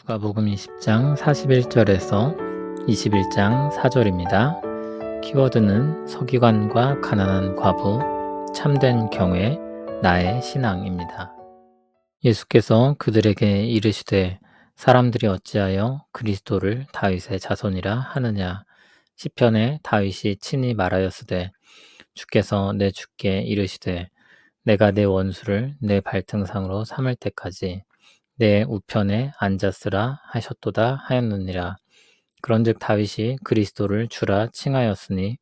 누가복음 20장 41절에서 21장 4절입니다. 키워드는 서기관과 가난한 과부, 참된 경외, 나의 신앙입니다. 예수께서 그들에게 이르시되 사람들이 어찌하여 그리스도를 다윗의 자손이라 하느냐. 시편에 다윗이 친히 말하였으되 주께서 내 주께 이르시되 내가 내 원수를 내 발등상으로 삼을 때까지 내 우편에 앉았으라 하셨도다 하였느니라. 그런즉 다윗이 그리스도를 주라 칭하였으니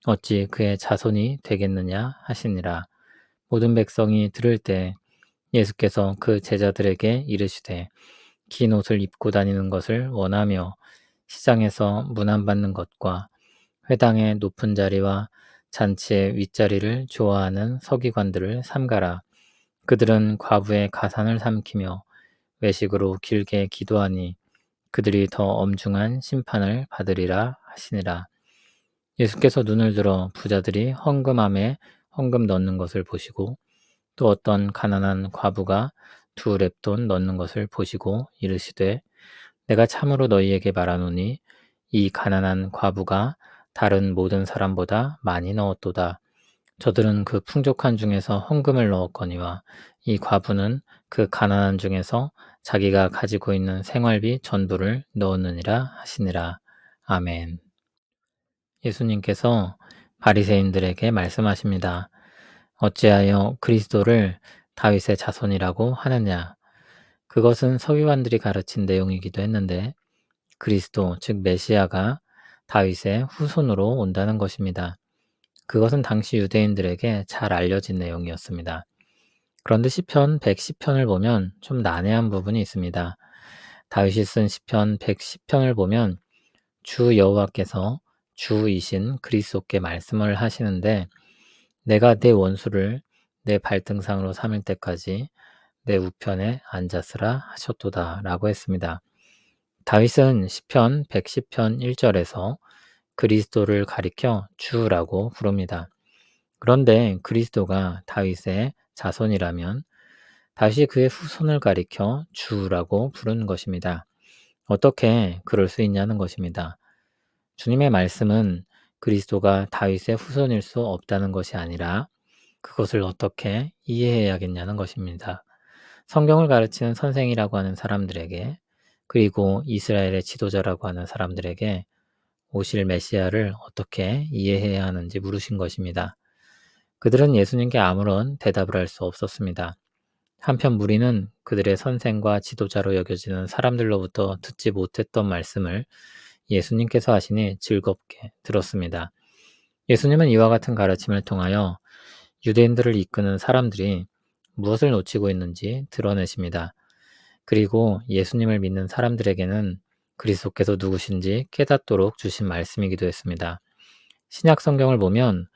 어찌 그의 자손이 되겠느냐 하시니라. 모든 백성이 들을 때 예수께서 그 제자들에게 이르시되 긴 옷을 입고 다니는 것을 원하며 시장에서 문안받는 것과 회당의 높은 자리와 잔치의 윗자리를 좋아하는 서기관들을 삼가라. 그들은 과부의 가산을 삼키며 외식으로 길게 기도하니 그들이 더 엄중한 심판을 받으리라 하시니라. 예수께서 눈을 들어 부자들이 헌금함에 헌금 넣는 것을 보시고 또 어떤 가난한 과부가 2렙돈 넣는 것을 보시고 이르시되 내가 참으로 너희에게 말하노니 이 가난한 과부가 다른 모든 사람보다 많이 넣었도다. 저들은 그 풍족한 중에서 헌금을 넣었거니와 이 과부는 그 가난한 중에서 자기가 가지고 있는 생활비 전부를 넣었느니라 하시니라. 아멘. 예수님께서 바리새인들에게 말씀하십니다. 어찌하여 그리스도를 다윗의 자손이라고 하느냐. 그것은 서기관들이 가르친 내용이기도 했는데 그리스도 즉 메시아가 다윗의 후손으로 온다는 것입니다. 그것은 당시 유대인들에게 잘 알려진 내용이었습니다. 그런데 시편 110편을 보면 좀 난해한 부분이 있습니다. 다윗이 쓴 시편 110편을 보면 주 여호와께서 주이신 그리스도께 말씀을 하시는데 내가 내 원수를 내 발등상으로 삼을 때까지 내 우편에 앉았으라 하셨도다 라고 했습니다. 다윗은 시편 110편 1절에서 그리스도를 가리켜 주라고 부릅니다. 그런데 그리스도가 다윗의 자손이라면 다시 그의 후손을 가리켜 주라고 부르는 것입니다. 어떻게 그럴 수 있냐는 것입니다. 주님의 말씀은 그리스도가 다윗의 후손일 수 없다는 것이 아니라 그것을 어떻게 이해해야겠냐는 것입니다. 성경을 가르치는 선생이라고 하는 사람들에게 그리고 이스라엘의 지도자라고 하는 사람들에게 오실 메시아를 어떻게 이해해야 하는지 물으신 것입니다. 그들은 예수님께 아무런 대답을 할 수 없었습니다. 한편 무리는 그들의 선생과 지도자로 여겨지는 사람들로부터 듣지 못했던 말씀을 예수님께서 하시니 즐겁게 들었습니다. 예수님은 이와 같은 가르침을 통하여 유대인들을 이끄는 사람들이 무엇을 놓치고 있는지 드러내십니다. 그리고 예수님을 믿는 사람들에게는 그리스도께서 누구신지 깨닫도록 주신 말씀이기도 했습니다. 신약 성경을 보면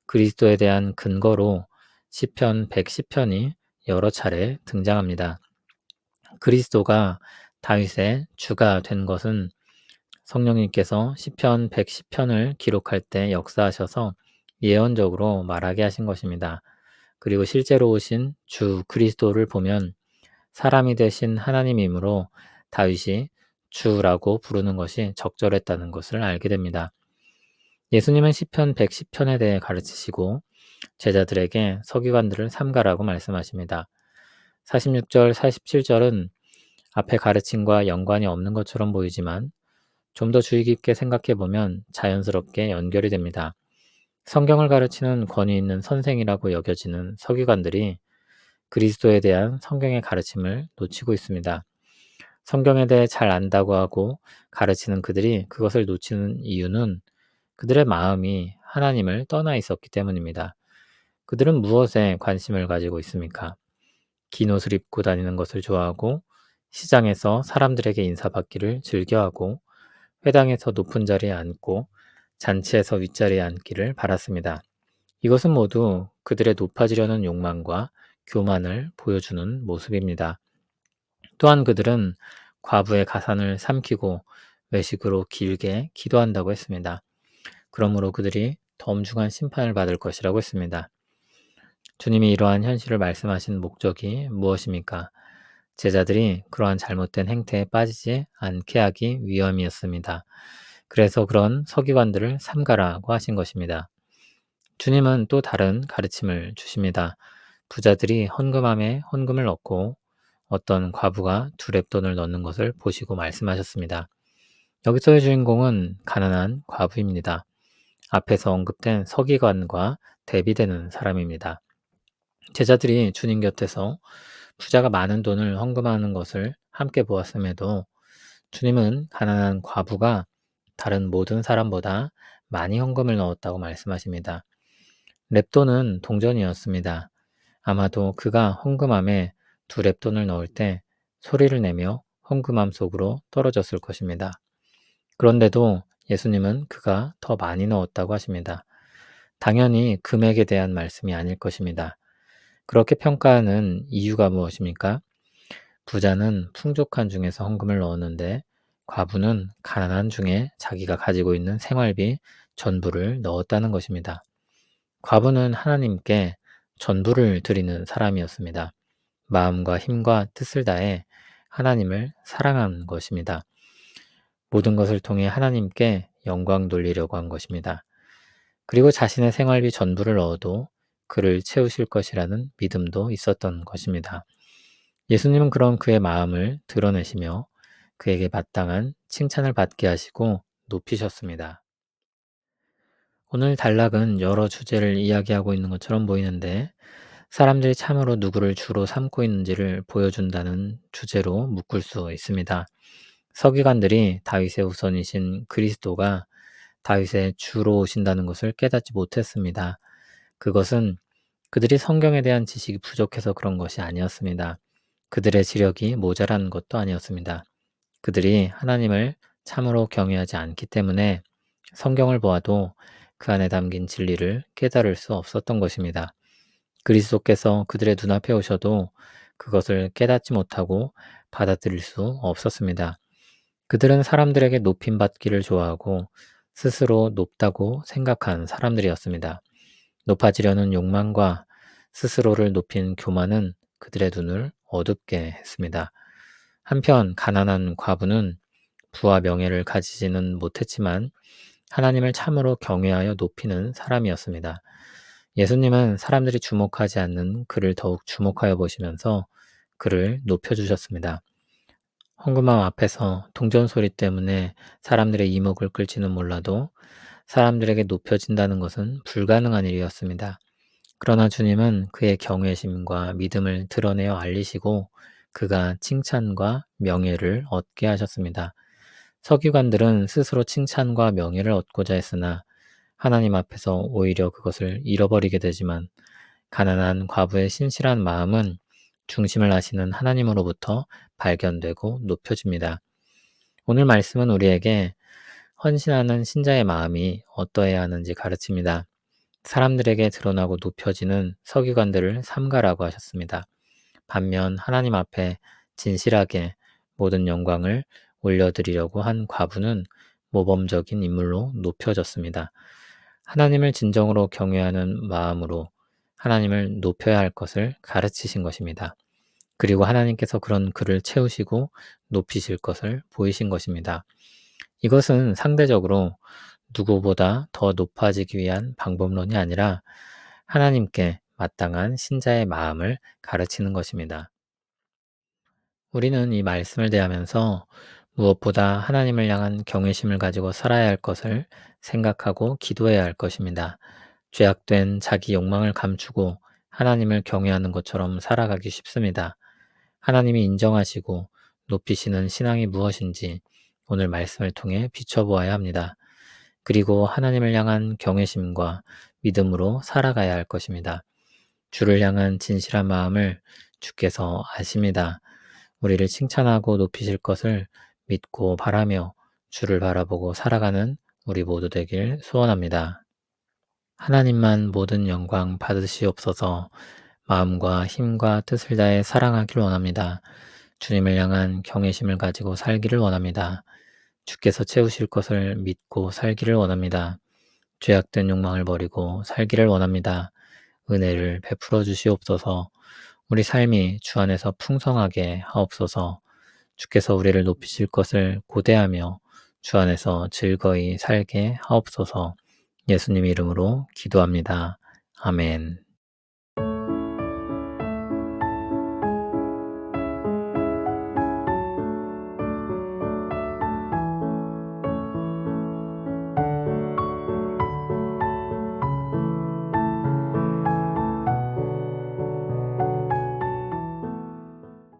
그리스도에 대한 근거로 시편 110편이 여러 차례 등장합니다. 그리스도가 다윗의 주가 된 것은 성령님께서 시편 110편을 기록할 때 역사하셔서 예언적으로 말하게 하신 것입니다. 그리고 실제로 오신 주 그리스도를 보면 사람이 되신 하나님이므로 다윗이 주라고 부르는 것이 적절했다는 것을 알게 됩니다. 예수님은 시편 110편에 대해 가르치시고 제자들에게 서기관들을 삼가라고 말씀하십니다. 46절, 47절은 앞에 가르침과 연관이 없는 것처럼 보이지만 좀 더 주의 깊게 생각해 보면 자연스럽게 연결이 됩니다. 성경을 가르치는 권위 있는 선생이라고 여겨지는 서기관들이 그리스도에 대한 성경의 가르침을 놓치고 있습니다. 성경에 대해 잘 안다고 하고 가르치는 그들이 그것을 놓치는 이유는 그들의 마음이 하나님을 떠나 있었기 때문입니다. 그들은 무엇에 관심을 가지고 있습니까? 긴 옷을 입고 다니는 것을 좋아하고 시장에서 사람들에게 인사받기를 즐겨하고 회당에서 높은 자리에 앉고 잔치에서 윗자리에 앉기를 바랐습니다. 이것은 모두 그들의 높아지려는 욕망과 교만을 보여주는 모습입니다. 또한 그들은 과부의 가산을 삼키고 외식으로 길게 기도한다고 했습니다. 그러므로 그들이 더 엄중한 심판을 받을 것이라고 했습니다. 주님이 이러한 현실을 말씀하신 목적이 무엇입니까? 제자들이 그러한 잘못된 행태에 빠지지 않게 하기 위함이었습니다. 그래서 그런 서기관들을 삼가라고 하신 것입니다. 주님은 또 다른 가르침을 주십니다. 부자들이 헌금함에 헌금을 넣고 어떤 과부가 두 렙돈을 넣는 것을 보시고 말씀하셨습니다. 여기서의 주인공은 가난한 과부입니다. 앞에서 언급된 서기관과 대비되는 사람입니다. 제자들이 주님 곁에서 부자가 많은 돈을 헌금하는 것을 함께 보았음에도 주님은 가난한 과부가 다른 모든 사람보다 많이 헌금을 넣었다고 말씀하십니다. 렙돈은 동전이었습니다. 아마도 그가 헌금함에 두 렙돈을 넣을 때 소리를 내며 헌금함 속으로 떨어졌을 것입니다. 그런데도 예수님은 그가 더 많이 넣었다고 하십니다. 당연히 금액에 대한 말씀이 아닐 것입니다. 그렇게 평가하는 이유가 무엇입니까? 부자는 풍족한 중에서 헌금을 넣었는데 과부는 가난한 중에 자기가 가지고 있는 생활비 전부를 넣었다는 것입니다. 과부는 하나님께 전부를 드리는 사람이었습니다. 마음과 힘과 뜻을 다해 하나님을 사랑한 것입니다. 모든 것을 통해 하나님께 영광 돌리려고 한 것입니다. 그리고 자신의 생활비 전부를 넣어도 그를 채우실 것이라는 믿음도 있었던 것입니다. 예수님은 그런 그의 마음을 드러내시며 그에게 마땅한 칭찬을 받게 하시고 높이셨습니다. 오늘 단락은 여러 주제를 이야기하고 있는 것처럼 보이는데 사람들이 참으로 누구를 주로 삼고 있는지를 보여준다는 주제로 묶을 수 있습니다. 서기관들이 다윗의 후손이신 그리스도가 다윗의 주로 오신다는 것을 깨닫지 못했습니다. 그것은 그들이 성경에 대한 지식이 부족해서 그런 것이 아니었습니다. 그들의 지력이 모자란 것도 아니었습니다. 그들이 하나님을 참으로 경외하지 않기 때문에 성경을 보아도 그 안에 담긴 진리를 깨달을 수 없었던 것입니다. 그리스도께서 그들의 눈앞에 오셔도 그것을 깨닫지 못하고 받아들일 수 없었습니다. 그들은 사람들에게 높임받기를 좋아하고 스스로 높다고 생각한 사람들이었습니다. 높아지려는 욕망과 스스로를 높인 교만은 그들의 눈을 어둡게 했습니다. 한편 가난한 과부는 부와 명예를 가지지는 못했지만 하나님을 참으로 경외하여 높이는 사람이었습니다. 예수님은 사람들이 주목하지 않는 그를 더욱 주목하여 보시면서 그를 높여주셨습니다. 헌금함 앞에서 동전 소리 때문에 사람들의 이목을 끌지는 몰라도 사람들에게 높여진다는 것은 불가능한 일이었습니다. 그러나 주님은 그의 경외심과 믿음을 드러내어 알리시고 그가 칭찬과 명예를 얻게 하셨습니다. 서기관들은 스스로 칭찬과 명예를 얻고자 했으나 하나님 앞에서 오히려 그것을 잃어버리게 되지만 가난한 과부의 신실한 마음은 중심을 아시는 하나님으로부터 발견되고 높여집니다. 오늘 말씀은 우리에게 헌신하는 신자의 마음이 어떠해야 하는지 가르칩니다. 사람들에게 드러나고 높여지는 서기관들을 삼가라고 하셨습니다. 반면 하나님 앞에 진실하게 모든 영광을 올려드리려고 한 과부는 모범적인 인물로 높여졌습니다. 하나님을 진정으로 경외하는 마음으로 하나님을 높여야 할 것을 가르치신 것입니다. 그리고 하나님께서 그런 그를 채우시고 높이실 것을 보이신 것입니다. 이것은 상대적으로 누구보다 더 높아지기 위한 방법론이 아니라 하나님께 마땅한 신자의 마음을 가르치는 것입니다. 우리는 이 말씀을 대하면서 무엇보다 하나님을 향한 경외심을 가지고 살아야 할 것을 생각하고 기도해야 할 것입니다. 죄악된 자기 욕망을 감추고 하나님을 경외하는 것처럼 살아가기 쉽습니다. 하나님이 인정하시고 높이시는 신앙이 무엇인지 오늘 말씀을 통해 비춰보아야 합니다. 그리고 하나님을 향한 경외심과 믿음으로 살아가야 할 것입니다. 주를 향한 진실한 마음을 주께서 아십니다. 우리를 칭찬하고 높이실 것을 믿고 바라며 주를 바라보고 살아가는 우리 모두 되길 소원합니다. 하나님만 모든 영광 받으시옵소서. 마음과 힘과 뜻을 다해 사랑하길 원합니다. 주님을 향한 경외심을 가지고 살기를 원합니다. 주께서 채우실 것을 믿고 살기를 원합니다. 죄악된 욕망을 버리고 살기를 원합니다. 은혜를 베풀어 주시옵소서. 우리 삶이 주 안에서 풍성하게 하옵소서. 주께서 우리를 높이실 것을 고대하며 주 안에서 즐거이 살게 하옵소서. 예수님 이름으로 기도합니다. 아멘.